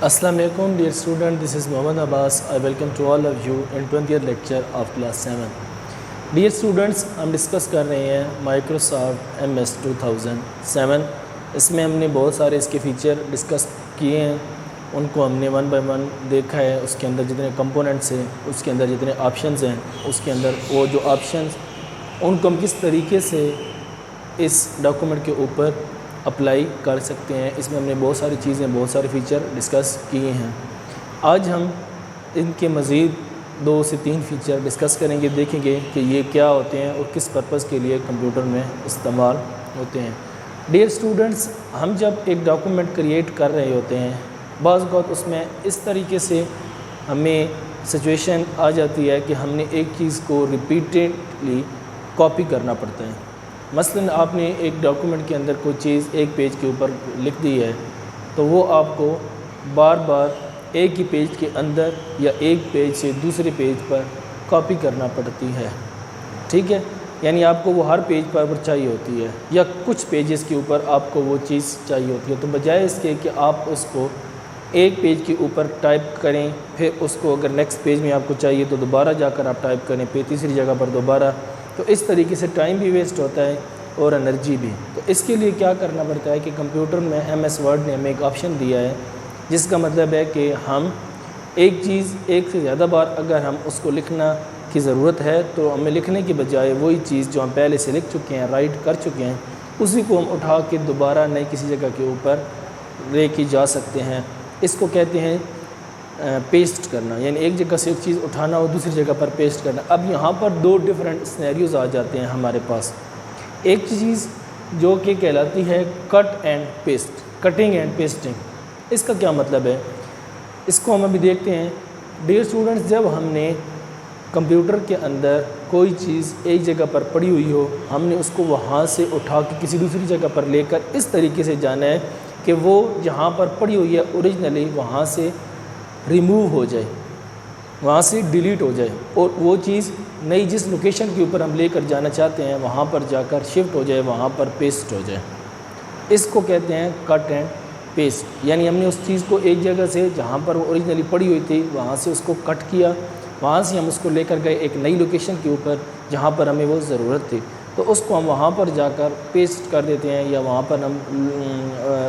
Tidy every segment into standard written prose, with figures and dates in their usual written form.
Assalamu alaikum dear student, this is Mohammad Abbas. I welcome to all of you in 20th lecture of class 7. Dear students, ہم discuss کر رہے ہیں Microsoft MS 2007. اس میں ہم نے بہت سارے اس کے فیچر ڈسکس کیے ہیں، ان کو ہم نے ون بائی ون دیکھا ہے. اس کے اندر جتنے کمپوننٹس ہیں، اس کے اندر جتنے آپشنز ہیں، اس کے اندر وہ جو آپشنز ان کو ہم کس طریقے سے اس ڈاکومنٹ کے اوپر اپلائی کر سکتے ہیں. اس میں ہم نے بہت ساری چیزیں، بہت سارے فیچر ڈسکس کیے ہیں. آج ہم ان کے مزید 2 سے 3 فیچر ڈسکس کریں گے، دیکھیں گے کہ یہ کیا ہوتے ہیں اور کس پرپس کے لیے کمپیوٹر میں استعمال ہوتے ہیں. ڈیئر اسٹوڈنٹس، ہم جب ایک ڈاکومنٹ کریٹ کر رہے ہوتے ہیں، بعض اوقات اس میں اس طریقے سے ہمیں سچویشن آ جاتی ہے کہ ہم نے ایک چیز کو ریپیٹیڈلی کاپی کرنا پڑتا ہے. مثلاً آپ نے ایک ڈاکومنٹ کے اندر کوئی چیز ایک پیج کے اوپر لکھ دی ہے، تو وہ آپ کو بار بار ایک ہی پیج کے اندر یا ایک پیج سے دوسرے پیج پر کاپی کرنا پڑتی ہے. ٹھیک ہے، یعنی آپ کو وہ ہر پیج پر چاہیے ہوتی ہے یا کچھ پیجز کے اوپر آپ کو وہ چیز چاہیے ہوتی ہے. تو بجائے اس کے کہ آپ اس کو ایک پیج کے اوپر ٹائپ کریں، پھر اس کو اگر نیکسٹ پیج میں آپ کو چاہیے تو دوبارہ جا کر آپ ٹائپ کریں، پھر تیسری جگہ پر دوبارہ، تو اس طریقے سے ٹائم بھی ویسٹ ہوتا ہے اور انرجی بھی. تو اس کے لیے کیا کرنا پڑتا ہے کہ کمپیوٹر میں MS ورڈ نے ہمیں ایک آپشن دیا ہے، جس کا مطلب ہے کہ ہم ایک چیز ایک سے زیادہ بار اگر ہم اس کو لکھنا کی ضرورت ہے تو ہمیں لکھنے کے بجائے وہی چیز جو ہم پہلے سے لکھ چکے ہیں، رائٹ کر چکے ہیں، اسی کو ہم اٹھا کے دوبارہ نئی کسی جگہ کے اوپر لے کے جا سکتے ہیں. اس کو کہتے ہیں پیسٹ کرنا، یعنی ایک جگہ سے ایک چیز اٹھانا اور دوسری جگہ پر پیسٹ کرنا. اب یہاں پر 2 ڈیفرنٹ سینیریوز آ جاتے ہیں ہمارے پاس. ایک چیز جو کہ کہلاتی ہے cut and paste, cutting and pasting. اس کا کیا مطلب ہے، اس کو ہم ابھی دیکھتے ہیں. ڈیئر اسٹوڈنٹس، جب ہم نے کمپیوٹر کے اندر کوئی چیز ایک جگہ پر پڑی ہوئی ہو، ہم نے اس کو وہاں سے اٹھا کے کسی دوسری جگہ پر لے کر اس طریقے سے جانا ہے کہ وہ جہاں پر پڑی ہوئی ہے اوریجنلی وہاں سے ریموو ہو جائے، وہاں سے ڈیلیٹ ہو جائے، اور وہ چیز نئی جس لوکیشن کے اوپر ہم لے کر جانا چاہتے ہیں وہاں پر جا کر شفٹ ہو جائے، وہاں پر پیسٹ ہو جائے. اس کو کہتے ہیں کٹ اینڈ پیسٹ. یعنی ہم نے اس چیز کو ایک جگہ سے جہاں پر وہ اوریجنلی پڑی ہوئی تھی وہاں سے اس کو کٹ کیا، وہاں سے ہم اس کو لے کر گئے ایک نئی لوکیشن کے اوپر جہاں پر ہمیں وہ ضرورت تھی، تو اس کو ہم وہاں پر جا کر پیسٹ کر دیتے ہیں، یا وہاں پر ہم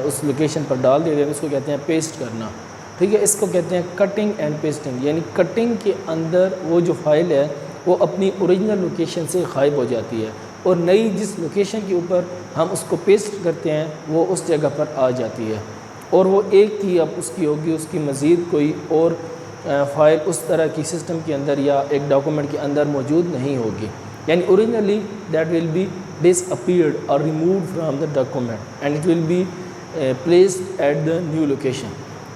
اس لوکیشن پر ڈال دیتے ہیں. اس کو کہتے ہیں پیسٹ کرنا. ٹھیک ہے، اس کو کہتے ہیں کٹنگ اینڈ پیسٹنگ. یعنی کٹنگ کے اندر وہ جو فائل ہے وہ اپنی اوریجنل لوکیشن سے غائب ہو جاتی ہے، اور نئی جس لوکیشن کے اوپر ہم اس کو پیسٹ کرتے ہیں وہ اس جگہ پر آ جاتی ہے، اور وہ ایک تھی اب اس کی ہوگی، اس کی مزید کوئی اور فائل اس طرح کی سسٹم کے اندر یا ایک ڈاکومنٹ کے اندر موجود نہیں ہوگی. یعنی originally that will be disappeared اور removed from the document and it will be placed at the new location.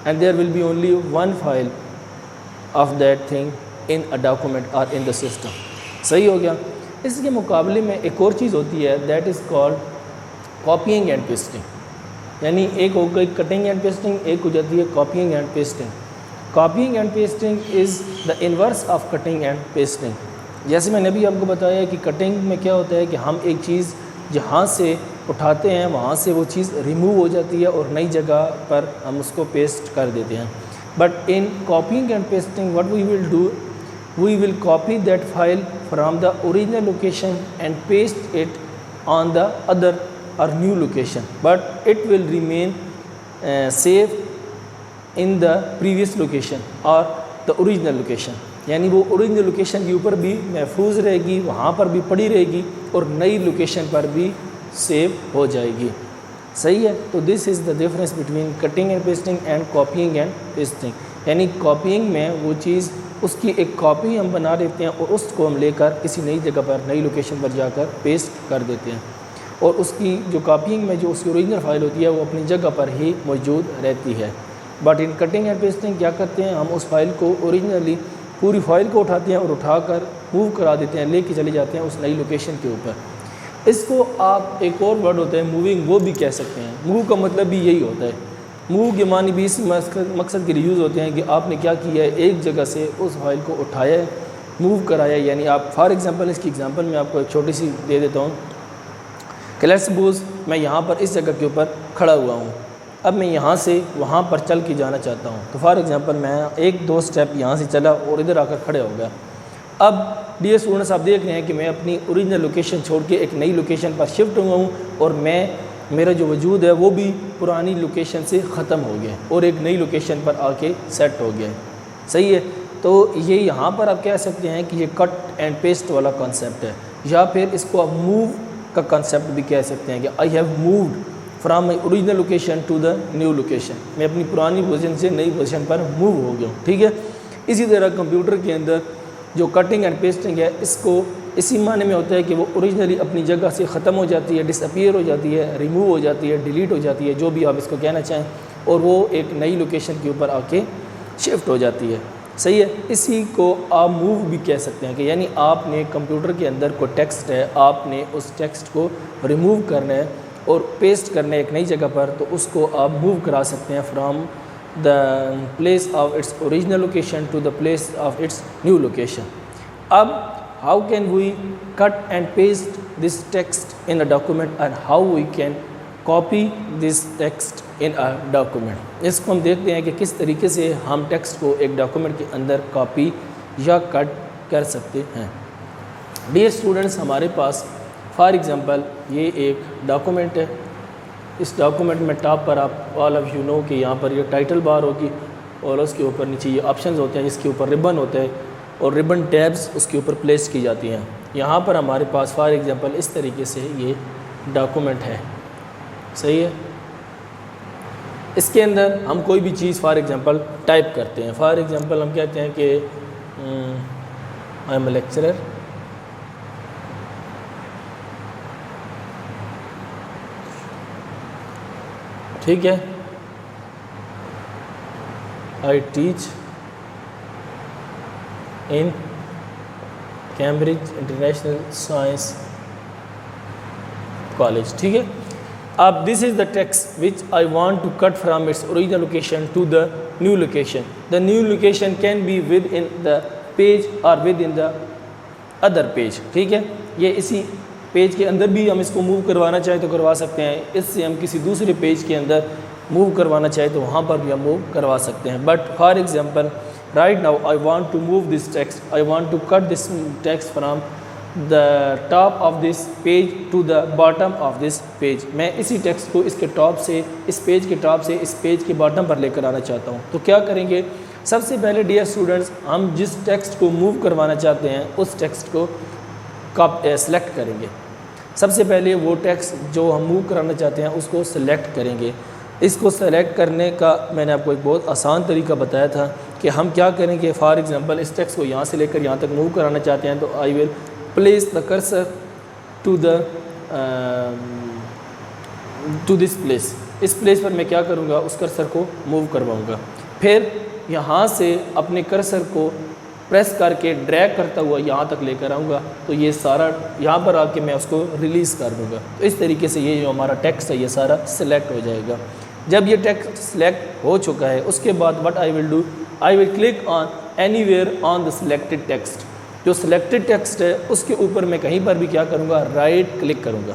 And there will be only one file of that thing in a document or in the system. صحیح ہو گیا. اس کے مقابلے میں ایک اور چیز ہوتی ہے that is called copying and pasting. یعنی ایک ہو گئی cutting and pasting، ایک ہو جاتی ہے copying and pasting. Copying and pasting is the inverse of cutting and pasting. جیسے میں نے بھی آپ کو بتایا کہ کٹنگ میں کیا ہوتا ہے کہ ہم ایک چیز جہاں سے اٹھاتے ہیں وہاں سے وہ چیز ریموو ہو جاتی ہے اور نئی جگہ پر ہم اس کو پیسٹ کر دیتے ہیں. But in copying and pasting what we will do, we will copy that file from the original location and paste it on the other or new location, but it will remain safe in the previous location or the original location. یعنی وہ original location کے اوپر بھی محفوظ رہے گی، وہاں پر بھی پڑی رہے گی، اور نئی لوکیشن پر بھی سیو ہو جائے گی. صحیح ہے. تو this is the difference between cutting and pasting and copying and pasting. یعنی کاپینگ میں وہ چیز اس کی ایک کاپی ہم بنا دیتے ہیں اور اس کو ہم لے کر کسی نئی جگہ پر نئی لوکیشن پر جا کر پیسٹ کر دیتے ہیں، اور اس کی جو کاپینگ میں جو اس کی اوریجنل فائل ہوتی ہے وہ اپنی جگہ پر ہی موجود رہتی ہے. But in cutting and pasting کیا کرتے ہیں، ہم اس فائل کو اوریجنلی پوری فائل کو اٹھاتے ہیں اور اٹھا کر موو کرا دیتے ہیں، لے کے چلے جاتے ہیں اس نئی لوکیشن کے اوپر. اس کو آپ ایک اور ورڈ ہوتا ہے موونگ، وہ بھی کہہ سکتے ہیں. موو کا مطلب بھی یہی ہوتا ہے. موو کے معنی بھی اس مقصد کے لیے یوز ہوتے ہیں کہ آپ نے کیا کیا ہے، ایک جگہ سے اس فائل کو اٹھایا ہے، موو کرایا ہے. یعنی آپ فار ایگزامپل، اس کی ایگزامپل میں آپ کو ایک چھوٹی سی دے دیتا ہوں کہ لیٹس سپوز میں یہاں پر اس جگہ کے اوپر کھڑا ہوا ہوں. اب میں یہاں سے وہاں پر چل کے جانا چاہتا ہوں، تو فار ایگزامپل میں ایک دو سٹیپ یہاں سے چلا اور ادھر آ کر کھڑے ہو گیا۔ اب ڈیئر اسٹوڈنٹس آپ دیکھ رہے ہیں کہ میں اپنی اوریجنل لوکیشن چھوڑ کے ایک نئی لوکیشن پر شفٹ ہوا ہوں، اور میرا جو وجود ہے وہ بھی پرانی لوکیشن سے ختم ہو گیا اور ایک نئی لوکیشن پر آ کے سیٹ ہو گیا ہے، صحیح ہے۔ تو یہ یہاں پر آپ کہہ سکتے ہیں کہ یہ کٹ اینڈ پیسٹ والا کانسیپٹ ہے، یا پھر اس کو آپ موو کا کانسیپٹ بھی کہہ سکتے ہیں کہ I have moved from my original location to the new location, میں اپنی پرانی پوزیشن سے نئی پوزیشن پر موو ہو گیا ہوں، ٹھیک ہے۔ اسی طرح کمپیوٹر کے اندر جو کٹنگ اینڈ پیسٹنگ ہے، اس کو اسی معنی میں ہوتا ہے کہ وہ اوریجنلی اپنی جگہ سے ختم ہو جاتی ہے، ڈس اپیئر ہو جاتی ہے، ریموو ہو جاتی ہے، ڈیلیٹ ہو جاتی ہے، جو بھی آپ اس کو کہنا چاہیں، اور وہ ایک نئی لوکیشن کے اوپر آ کے شفٹ ہو جاتی ہے، صحیح ہے۔ اسی کو آپ موو بھی کہہ سکتے ہیں کہ یعنی آپ نے کمپیوٹر کے اندر کوئی ٹیکسٹ ہے، آپ نے اس ٹیکسٹ کو ریموو کرنا ہے اور پیسٹ کرنا ہے ایک نئی جگہ پر، تو اس کو آپ موو کرا سکتے ہیں from the place of its original location to the place of its new location. اب how can we cut and paste this text in a document and how we can copy this text in a document، اس کو ہم دیکھتے ہیں کہ کس طریقے سے ہم ٹیکسٹ کو ایک ڈاکومنٹ کے اندر کاپی یا کٹ کر سکتے ہیں۔ ڈیئر اسٹوڈنٹس، ہمارے پاس فار ایگزامپل یہ ایک ڈاکومنٹ ہے، اس ڈاکومنٹ میں ٹاپ پر آپ آل آف یو نو کہ یہاں پر یہ ٹائٹل بار ہوگی اور اس کے اوپر نیچے یہ آپشنز ہوتے ہیں، جس کے اوپر ربن ہوتا ہے اور ربن ٹیبز اس کے اوپر پلیس کی جاتی ہیں۔ یہاں پر ہمارے پاس فار ایگزامپل اس طریقے سے یہ ڈاکومنٹ ہے، صحیح ہے۔ اس کے اندر ہم کوئی بھی چیز فار ایگزامپل ٹائپ کرتے ہیں، فار ایگزامپل ہم کہتے ہیں کہ آئی ایم اے لیکچرر، ٹھیک ہے، I teach in Cambridge International Science College، ٹھیک ہے۔ اب this is the text which I want to cut from its original location to the new location. The new location can be within the page or within the other page، ٹھیک ہے۔ یہ اسی page کے اندر بھی ہم اس کو move کروانا چاہیں تو کروا سکتے ہیں، اس سے ہم کسی دوسرے پیج کے اندر موو کروانا چاہیں تو وہاں پر بھی ہم موو کروا سکتے ہیں۔ But for example right now I want to move this text, I want to cut this text from the top of this page to the bottom of this page، میں اسی ٹیکسٹ کو اس کے top سے، اس page کے top سے اس page کے bottom پر لے کر آنا چاہتا ہوں، تو کیا کریں گے؟ سب سے پہلے ڈیئر اسٹوڈنٹس، ہم جس ٹیکسٹ کو موو کروانا چاہتے ہیں اس ٹیکسٹ کو سلیکٹ کریں گے۔ سب سے پہلے وہ ٹیکسٹ جو ہم موو کرانا چاہتے ہیں اس کو سلیکٹ کریں گے۔ اس کو سلیکٹ کرنے کا میں نے آپ کو ایک بہت آسان طریقہ بتایا تھا کہ ہم کیا کریں گے۔ فار ایگزامپل اس ٹیکسٹ کو یہاں سے لے کر یہاں تک موو کرانا چاہتے ہیں تو I will place the cursor to this place, اس پلیس پر میں کیا کروں گا، اس کرسر کو موو کرواؤں گا، پھر یہاں سے اپنے کرسر کو پریس کر کے ڈریگ کرتا ہوا یہاں تک لے کر آؤں گا، تو یہ سارا یہاں پر آ کے میں اس کو ریلیز کر دوں گا۔ تو اس طریقے سے یہ جو ہمارا ٹیکسٹ ہے یہ سارا سلیکٹ ہو جائے گا۔ جب یہ ٹیکسٹ سلیکٹ ہو چکا ہے اس کے بعد what I will do, I will click on any where on the selected text, جو سلیکٹڈ ٹیکسٹ ہے اس کے اوپر میں کہیں پر بھی کیا کروں گا، رائٹ کلک کروں گا۔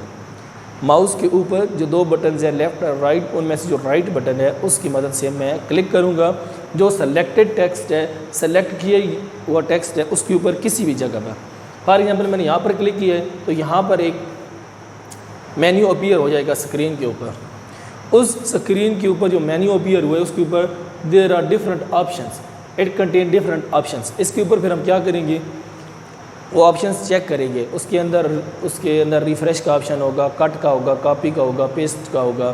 ماؤس کے اوپر جو دو بٹنز ہیں لیفٹ اور رائٹ، ان میں سے جو رائٹ بٹن ہے اس کی مدد سے میں کلک کروں گا، جو سلیکٹڈ ٹیکسٹ ہے، سلیکٹ کیا ہوا ٹیکسٹ ہے اس کے اوپر کسی بھی جگہ پر۔ فار ایگزامپل میں نے یہاں پر کلک کیا ہے تو یہاں پر ایک مینیو اپیئر ہو جائے گا اسکرین کے اوپر۔ اس اسکرین کے اوپر جو مینیو اپیئر ہوا ہے اس کے اوپر there are different options, it contain different options. اس کے اوپر پھر ہم کیا کریں گے، وہ آپشنس چیک کریں گے۔ اس کے اندر ریفریش کا آپشن ہوگا، کٹ کا ہوگا، کاپی کا ہوگا، پیسٹ کا ہوگا،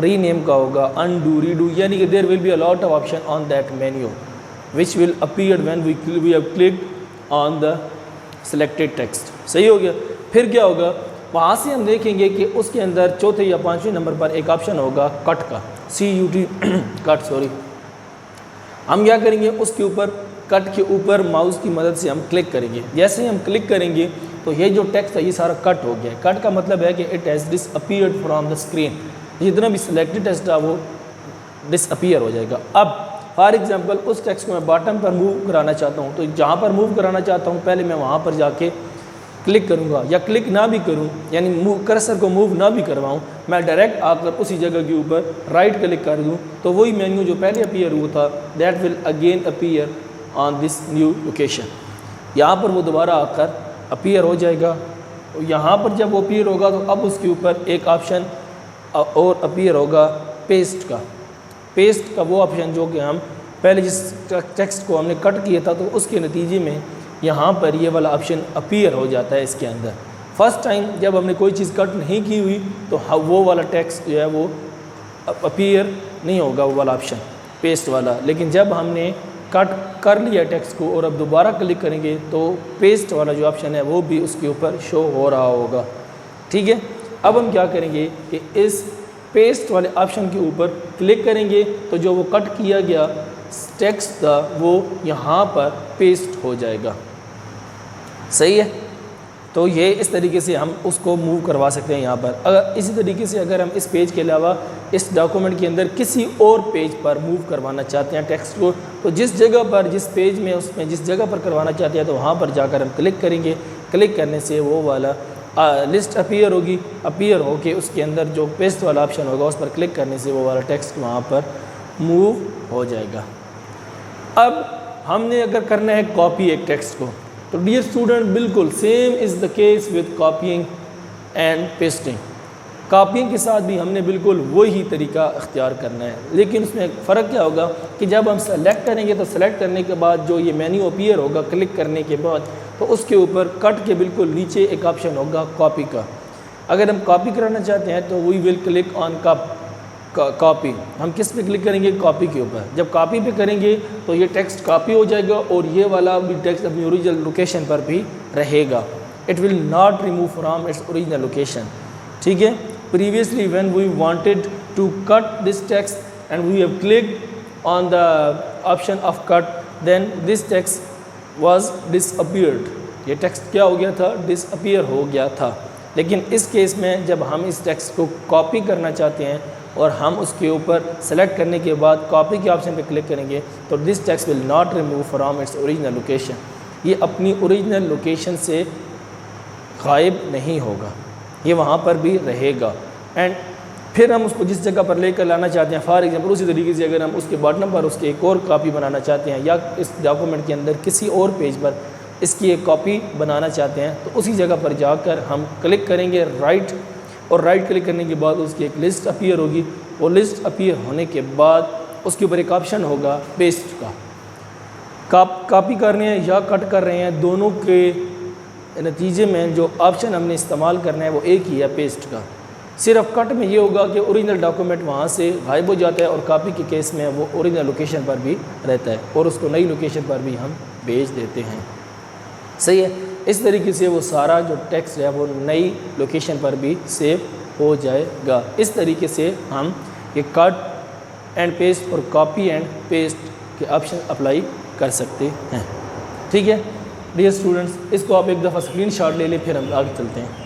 ری نیم کا ہوگا، انڈو، ریڈو، یعنی کہ there will be a lot of option on that menu which will appear when we have clicked on the selected text. صحیح ہو گیا۔ پھر کیا ہوگا، وہاں سے ہم دیکھیں گے کہ اس کے اندر چوتھے یا پانچویں نمبر پر ایک آپشن ہوگا کٹ کا، CUT کٹ، سوری۔ ہم کیا کریں گے، اس کے اوپر کٹ کے اوپر ماؤس کی مدد سے ہم کلک کریں گے۔ جیسے ہی ہم کلک کریں گے تو یہ جو ٹیکسٹ ہے یہ سارا کٹ ہو گیا ہے۔ کٹ کا مطلب ہے کہ it has disappeared from the screen, جتنا بھی سلیکٹڈ ٹیکسٹ ہے وہ ڈس اپیئر ہو جائے گا۔ اب فار ایگزامپل اس ٹیکسٹ کو میں باٹم پر موو کرانا چاہتا ہوں، تو جہاں پر موو کرانا چاہتا ہوں پہلے میں وہاں پر جا کے کلک کروں گا یا کلک نہ بھی کروں، یعنی کرسر کو موو نہ بھی کرواؤں، میں ڈائریکٹ آ کر اسی جگہ کے اوپر رائٹ کلک کر دوں تو وہی مینیو جو پہلے اپیئر ہوا تھا that will again appear on this new location, یہاں پر وہ دوبارہ آ کر اپیئر ہو جائے گا۔ یہاں پر جب وہ اپیئر ہوگا تو اب اس کے اوپر ایک آپشن اور اپیئر ہوگا پیسٹ کا، پیسٹ کا وہ آپشن جو کہ ہم پہلے جس ٹیکسٹ کو ہم نے کٹ کیا تھا تو اس کے نتیجے میں یہاں پر یہ والا آپشن اپیئر ہو جاتا ہے اس کے اندر۔ فرسٹ ٹائم جب ہم نے کوئی چیز کٹ نہیں کی ہوئی تو وہ والا ٹیکسٹ جو ہے وہ اپیئر نہیں ہوگا، وہ والا آپشن پیسٹ والا، لیکن جب ہم نے کٹ کر لیا ٹیکسٹ کو اور اب دوبارہ کلک کریں گے تو پیسٹ والا جو آپشن ہے وہ بھی اس کے اوپر شو ہو رہا ہوگا، ٹھیک ہے۔ اب ہم کیا کریں گے کہ اس پیسٹ والے آپشن کے اوپر کلک کریں گے تو جو وہ کٹ کیا گیا ٹیکسٹ تھا وہ یہاں پر پیسٹ ہو جائے گا، صحیح ہے۔ تو یہ اس طریقے سے ہم اس کو موو کروا سکتے ہیں یہاں پر۔ اسی طریقے سے اگر ہم اس پیج کے علاوہ اس ڈاکومنٹ کے اندر کسی اور پیج پر موو کروانا چاہتے ہیں ٹیکسٹ کو تو جس جگہ پر جس پیج میں اس میں جس جگہ پر کروانا چاہتے ہیں تو وہاں پر جا کر ہم کلک کریں گے، کلک کرنے سے وہ والا لسٹ اپیئر ہوگی، اپیئر ہو کے اس کے اندر جو پیسٹ والا آپشن ہوگا اس پر کلک کرنے سے وہ والا ٹیکسٹ وہاں پر موو ہو جائے گا۔ اب ہم نے اگر کرنا ہے کاپی ایک ٹیکسٹ کو تو ڈیئر اسٹوڈنٹ بالکل same is the case with copying and pasting, copying کے ساتھ بھی ہم نے بالکل وہی طریقہ اختیار کرنا ہے، لیکن اس میں فرق کیا ہوگا کہ جب ہم سلیکٹ کریں گے تو سلیکٹ کرنے کے بعد جو یہ مینیو اپیئر ہوگا کلک کرنے کے بعد تو اس کے اوپر کٹ کے بالکل نیچے ایک آپشن ہوگا کاپی کا۔ اگر ہم کاپی کرانا چاہتے ہیں تو وی ول کلک آن کاپی، ہم کس پہ کلک کریں گے؟ کاپی کے اوپر۔ جب کاپی پہ کریں گے تو یہ ٹیکسٹ کاپی ہو جائے گا اور یہ والا بھی ٹیکسٹ اپنی اوریجنل لوکیشن پر بھی رہے گا، it will not remove from its original location, ٹھیک ہے۔ Previously when we wanted to cut this text and we have clicked on the option of cut then this text was disappeared, یہ text کیا ہو گیا تھا؟ ڈس appear ہو گیا تھا۔ لیکن اس کیس میں جب ہم اس ٹیکسٹ کو کاپی کرنا چاہتے ہیں اور ہم اس کے اوپر سلیکٹ کرنے کے بعد کاپی کے آپشن پہ کلک کریں گے تو this text will not remove from its original location, یہ اپنی اوریجنل لوکیشن سے غائب نہیں ہوگا، یہ وہاں پر بھی رہے گا۔ اینڈ پھر ہم اس کو جس جگہ پر لے کر لانا چاہتے ہیں، فار ایگزامپل اسی طریقے سے اگر ہم اس کے باٹم پر اس کی ایک اور کاپی بنانا چاہتے ہیں یا اس ڈاکومنٹ کے اندر کسی اور پیج پر اس کی ایک کاپی بنانا چاہتے ہیں تو اسی جگہ پر جا کر ہم کلک کریں گے رائٹ، اور رائٹ کلک کرنے کے بعد اس کی ایک لسٹ اپیئر ہوگی، وہ لسٹ اپیئر ہونے کے بعد اس کے اوپر ایک آپشن ہوگا پیسٹ کا۔ کاپی کر رہے ہیں یا کٹ کر رہے ہیں دونوں کے نتیجے میں جو آپشن ہم نے استعمال کرنا ہے وہ ایک ہی ہے پیسٹ کا، صرف کٹ میں یہ ہوگا کہ اوریجنل ڈاکومنٹ وہاں سے غائب ہو جاتا ہے اور کاپی کے کیس میں وہ اوریجنل لوکیشن پر بھی رہتا ہے اور اس کو نئی لوکیشن پر بھی ہم بھیج دیتے ہیں، صحیح ہے۔ اس طریقے سے وہ سارا جو ٹیکسٹ ہے وہ نئی لوکیشن پر بھی سیو ہو جائے گا۔ اس طریقے سے ہم یہ کٹ اینڈ پیسٹ اور کاپی اینڈ پیسٹ کے آپشن اپلائی کر سکتے ہیں، ٹھیک ہے ڈیئر اسٹوڈنٹس۔ اس کو آپ ایک دفعہ اسکرین شاٹ لے لیں پھر ہم آگے چلتے ہیں۔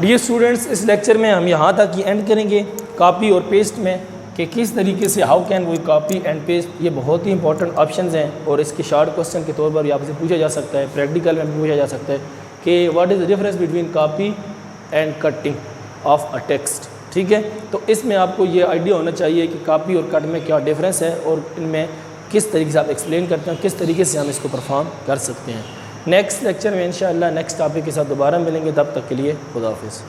ڈیئر اسٹوڈنٹس اس لیکچر میں ہم یہاں تک ہی اینڈ کریں گے کاپی اور پیسٹ میں کہ کس طریقے سے how can we copy and paste, یہ بہت ہی امپورٹنٹ آپشنز ہیں اور اس کے شارٹ کوسچن کے طور پر بھی آپ سے پوچھا جا سکتا ہے، پریکٹیکل میں بھی پوچھا جا سکتا ہے کہ what is the difference between copy and cutting of a text, ٹھیک ہے۔ تو اس میں آپ کو یہ آئیڈیا ہونا چاہیے کہ کاپی اور کٹ میں کیا ڈفرینس ہے اور ان میں کس طریقے سے آپ ایکسپلین کرتے ہیں، کس طریقے سے ہم اس کو پرفارم کر سکتے ہیں۔ نیکسٹ لیکچر میں انشاءاللہ نیکسٹ ٹاپک کے ساتھ دوبارہ ملیں گے، تب تک کے لیے خدا حافظ۔